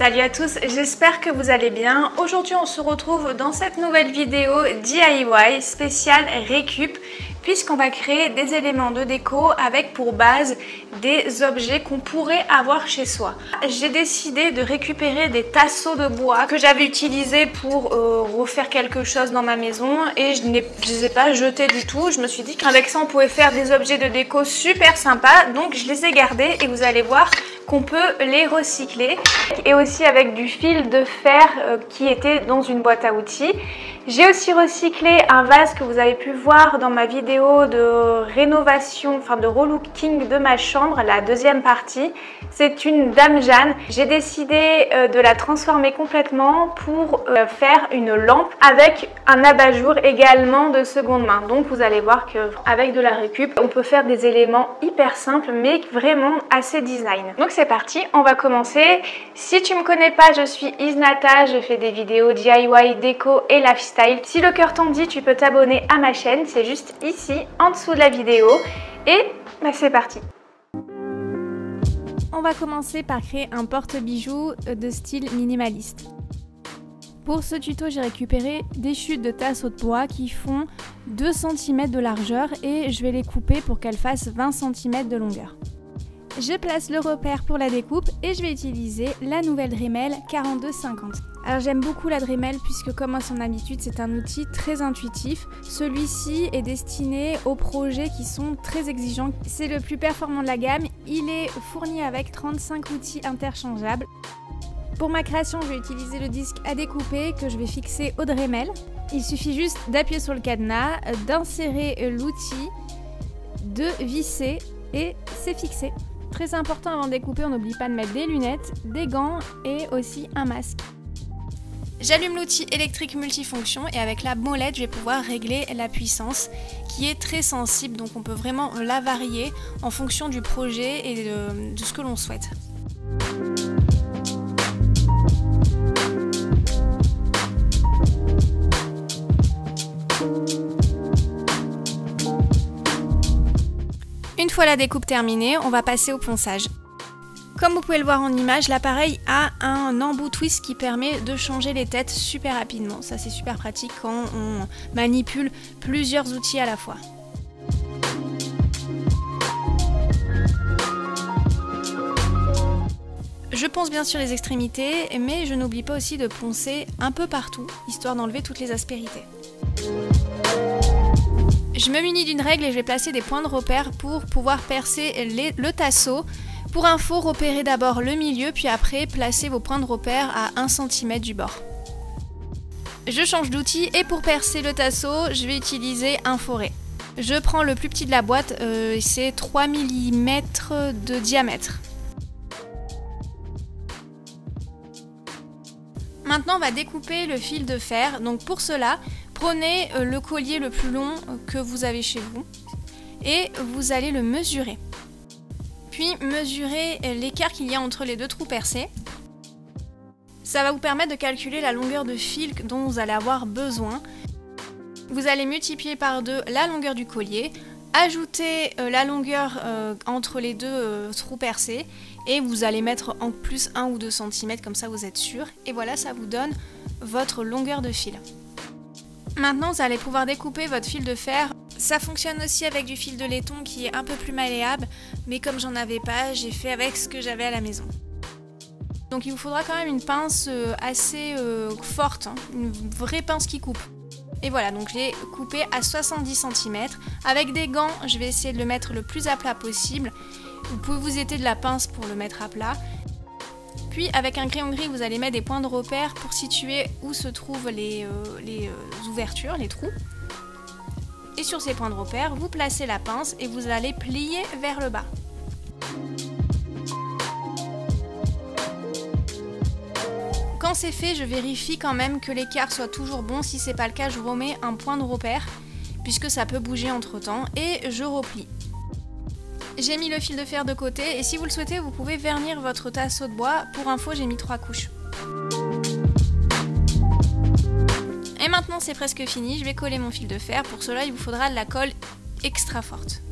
Salut à tous, j'espère que vous allez bien. Aujourd'hui on se retrouve dans cette nouvelle vidéo DIY spéciale récup, puisqu'on va créer des éléments de déco avec pour base des objets qu'on pourrait avoir chez soi. J'ai décidé de récupérer des tasseaux de bois que j'avais utilisés pour refaire quelque chose dans ma maison et je ne les ai pas jetés du tout. Je me suis dit qu'avec ça on pouvait faire des objets de déco super sympas, donc je les ai gardés et vous allez voir qu'on peut les recycler. Et aussi avec du fil de fer qui était dans une boîte à outils. J'ai aussi recyclé un vase que vous avez pu voir dans ma vidéo de rénovation, enfin de relooking de ma chambre, la deuxième partie. C'est une Dame Jeanne. J'ai décidé de la transformer complètement pour faire une lampe avec un abat-jour également de seconde main. Donc vous allez voir qu'avec de la récup, on peut faire des éléments hyper simples mais vraiment assez design. Donc c'est parti, on va commencer. Si tu me connais pas, je suis Isnata, je fais des vidéos DIY, déco et lifestyle. Si le cœur t'en dit, tu peux t'abonner à ma chaîne, c'est juste ici en dessous de la vidéo et c'est parti. On va commencer par créer un porte-bijoux de style minimaliste. Pour ce tuto, j'ai récupéré des chutes de tasseaux de bois qui font 2 cm de largeur et je vais les couper pour qu'elles fassent 20 cm de longueur. Je place le repère pour la découpe et je vais utiliser la nouvelle Dremel 4250. Alors j'aime beaucoup la Dremel puisque comme à son habitude c'est un outil très intuitif. Celui-ci est destiné aux projets qui sont très exigeants. C'est le plus performant de la gamme, il est fourni avec 35 outils interchangeables. Pour ma création, je vais utiliser le disque à découper que je vais fixer au Dremel. Il suffit juste d'appuyer sur le cadenas, d'insérer l'outil, de visser et c'est fixé. Très important avant de découper, on n'oublie pas de mettre des lunettes, des gants et aussi un masque. J'allume l'outil électrique multifonction et avec la molette, je vais pouvoir régler la puissance qui est très sensible, donc on peut vraiment la varier en fonction du projet et de ce que l'on souhaite. Une fois la découpe terminée, on va passer au ponçage. Comme vous pouvez le voir en image, l'appareil a un embout twist qui permet de changer les têtes super rapidement. Ça c'est super pratique quand on manipule plusieurs outils à la fois. Je ponce bien sûr les extrémités, mais je n'oublie pas aussi de poncer un peu partout, histoire d'enlever toutes les aspérités. Je me munis d'une règle et je vais placer des points de repère pour pouvoir percer le tasseau. Pour info, repérez d'abord le milieu, puis après placez vos points de repère à 1 cm du bord. Je change d'outil et pour percer le tasseau, je vais utiliser un forêt. Je prends le plus petit de la boîte, c'est 3 mm de diamètre. Maintenant, on va découper le fil de fer. Donc pour cela, prenez le collier le plus long que vous avez chez vous et vous allez le mesurer. Puis mesurez l'écart qu'il y a entre les deux trous percés. Ça va vous permettre de calculer la longueur de fil dont vous allez avoir besoin. Vous allez multiplier par 2 la longueur du collier, ajouter la longueur entre les deux trous percés et vous allez mettre en plus 1 ou 2 cm, comme ça vous êtes sûr. Et voilà, ça vous donne votre longueur de fil. Maintenant, vous allez pouvoir découper votre fil de fer. Ça fonctionne aussi avec du fil de laiton qui est un peu plus malléable, mais comme j'en avais pas, j'ai fait avec ce que j'avais à la maison. Donc il vous faudra quand même une pince assez forte, une vraie pince qui coupe. Et voilà, donc je l'ai coupé à 70 cm. Avec des gants, je vais essayer de le mettre le plus à plat possible. Vous pouvez vous aider de la pince pour le mettre à plat. Puis avec un crayon gris, vous allez mettre des points de repère pour situer où se trouvent les ouvertures, les trous. Et sur ces points de repère, vous placez la pince et vous allez plier vers le bas. Quand c'est fait, je vérifie quand même que l'écart soit toujours bon. Si c'est pas le cas, je remets un point de repère puisque ça peut bouger entre temps et je replie. J'ai mis le fil de fer de côté et si vous le souhaitez, vous pouvez vernir votre tasseau de bois. Pour info, j'ai mis 3 couches. Et maintenant c'est presque fini, je vais coller mon fil de fer. Pour cela, il vous faudra de la colle extra forte.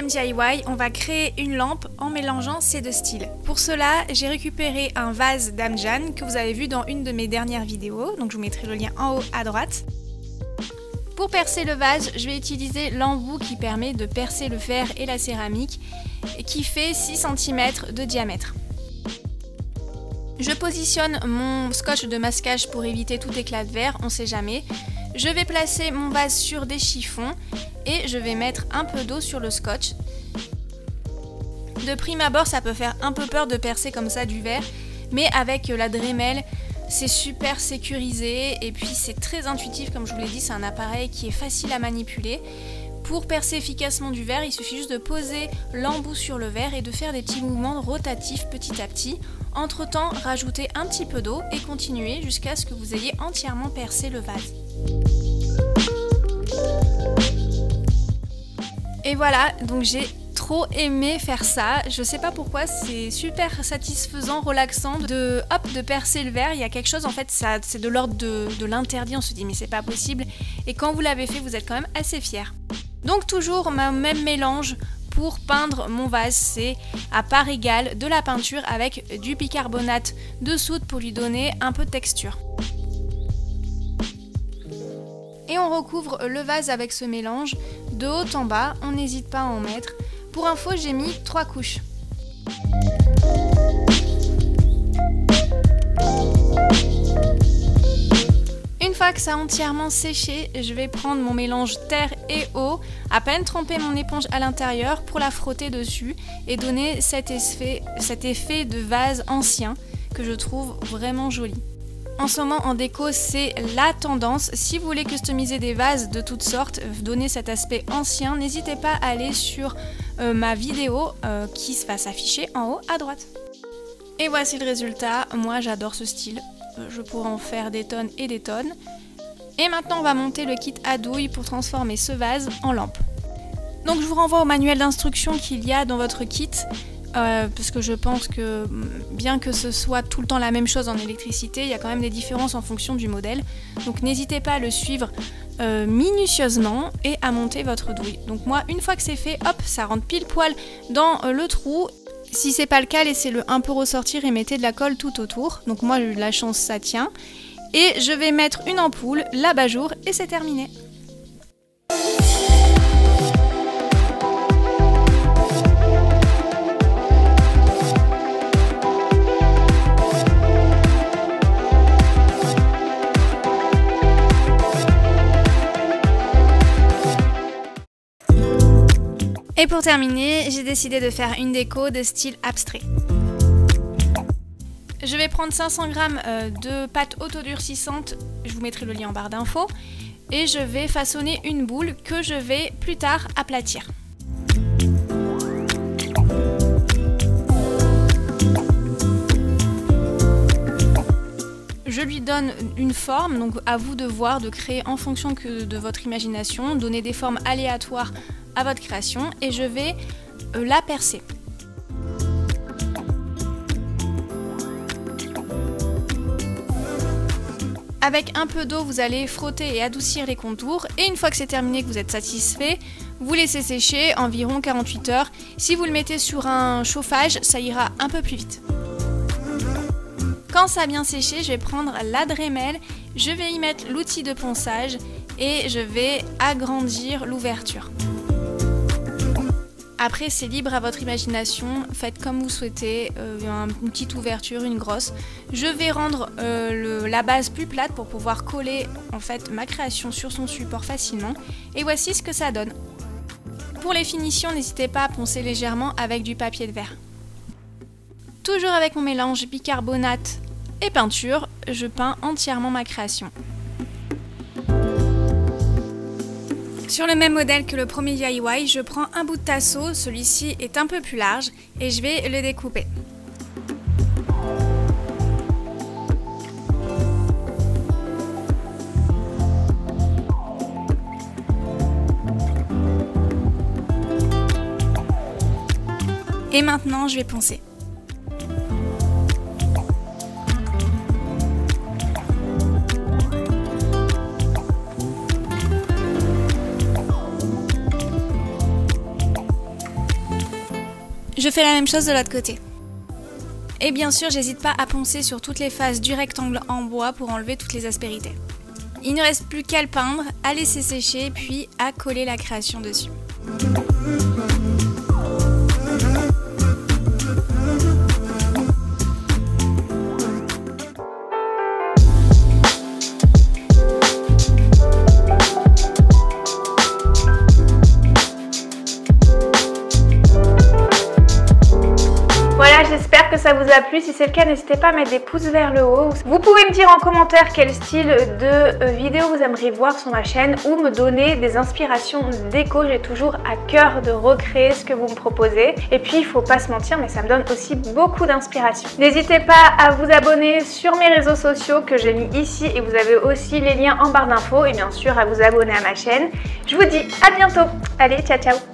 deuxième DIY, on va créer une lampe en mélangeant ces deux styles. Pour cela, j'ai récupéré un vase d'Amjan que vous avez vu dans une de mes dernières vidéos, donc je vous mettrai le lien en haut à droite. Pour percer le vase, je vais utiliser l'embout qui permet de percer le fer et la céramique et qui fait 6 cm de diamètre. Je positionne mon scotch de masquage pour éviter tout éclat de verre, on sait jamais. Je vais placer mon vase sur des chiffons et je vais mettre un peu d'eau sur le scotch. De prime abord, ça peut faire un peu peur de percer comme ça du verre, mais avec la Dremel, c'est super sécurisé et puis c'est très intuitif, comme je vous l'ai dit, c'est un appareil qui est facile à manipuler. Pour percer efficacement du verre, il suffit juste de poser l'embout sur le verre et de faire des petits mouvements rotatifs petit à petit. Entre temps, rajoutez un petit peu d'eau et continuez jusqu'à ce que vous ayez entièrement percé le vase. Et voilà, donc j'ai trop aimé faire ça, je sais pas pourquoi, c'est super satisfaisant, relaxant de percer le verre. Il y a quelque chose, en fait, c'est de l'ordre de l'interdit, on se dit mais c'est pas possible, et quand vous l'avez fait, vous êtes quand même assez fiers. Donc toujours mon même mélange pour peindre mon vase, c'est à part égale de la peinture avec du bicarbonate de soude pour lui donner un peu de texture. Et on recouvre le vase avec ce mélange de haut en bas, on n'hésite pas à en mettre. Pour info, j'ai mis 3 couches. Une fois que ça a entièrement séché, je vais prendre mon mélange terre et eau, à peine tremper mon éponge à l'intérieur pour la frotter dessus et donner cet effet de vase ancien que je trouve vraiment joli. En ce moment en déco, c'est la tendance. Si vous voulez customiser des vases de toutes sortes, donner cet aspect ancien, n'hésitez pas à aller sur ma vidéo qui va s'afficher en haut à droite. Et voici le résultat. Moi j'adore ce style, je pourrais en faire des tonnes et des tonnes. Et maintenant on va monter le kit à douille pour transformer ce vase en lampe. Donc je vous renvoie au manuel d'instruction qu'il y a dans votre kit. Parce que je pense que bien que ce soit tout le temps la même chose en électricité, il y a quand même des différences en fonction du modèle. Donc n'hésitez pas à le suivre minutieusement et à monter votre douille. Donc moi, une fois que c'est fait, hop, ça rentre pile poil dans le trou. Si c'est pas le cas, laissez-le un peu ressortir et mettez de la colle tout autour. Donc moi, j'ai eu de la chance, ça tient. Et je vais mettre une ampoule, l'abat-jour et c'est terminé. Et pour terminer, j'ai décidé de faire une déco de style abstrait. Je vais prendre 500 g de pâte autodurcissante, je vous mettrai le lien en barre d'infos, et je vais façonner une boule que je vais plus tard aplatir. Je lui donne une forme, donc à vous de voir, de créer en fonction de votre imagination, donner des formes aléatoires à votre création et je vais la percer. Avec un peu d'eau, vous allez frotter et adoucir les contours et une fois que c'est terminé, que vous êtes satisfait, vous laissez sécher environ 48 heures. Si vous le mettez sur un chauffage, ça ira un peu plus vite. Quand ça a bien séché, je vais prendre la Dremel, je vais y mettre l'outil de ponçage et je vais agrandir l'ouverture. Après, c'est libre à votre imagination, faites comme vous souhaitez, une petite ouverture, une grosse. Je vais rendre la base plus plate pour pouvoir coller en fait ma création sur son support facilement. Et voici ce que ça donne. Pour les finitions, n'hésitez pas à poncer légèrement avec du papier de verre. Toujours avec mon mélange bicarbonate et peinture, je peins entièrement ma création. Sur le même modèle que le premier DIY, je prends un bout de tasseau, celui-ci est un peu plus large et je vais le découper. Et maintenant, je vais poncer. Je fais la même chose de l'autre côté. Et bien sûr, j'hésite pas à poncer sur toutes les faces du rectangle en bois pour enlever toutes les aspérités. Il ne reste plus qu'à le peindre, à laisser sécher, puis à coller la création dessus. Voilà, j'espère que ça vous a plu. Si c'est le cas, n'hésitez pas à mettre des pouces vers le haut. Vous pouvez me dire en commentaire quel style de vidéo vous aimeriez voir sur ma chaîne ou me donner des inspirations déco. J'ai toujours à cœur de recréer ce que vous me proposez. Et puis, il faut pas se mentir, mais ça me donne aussi beaucoup d'inspiration. N'hésitez pas à vous abonner sur mes réseaux sociaux que j'ai mis ici et vous avez aussi les liens en barre d'infos et bien sûr à vous abonner à ma chaîne. Je vous dis à bientôt. Allez, ciao ciao.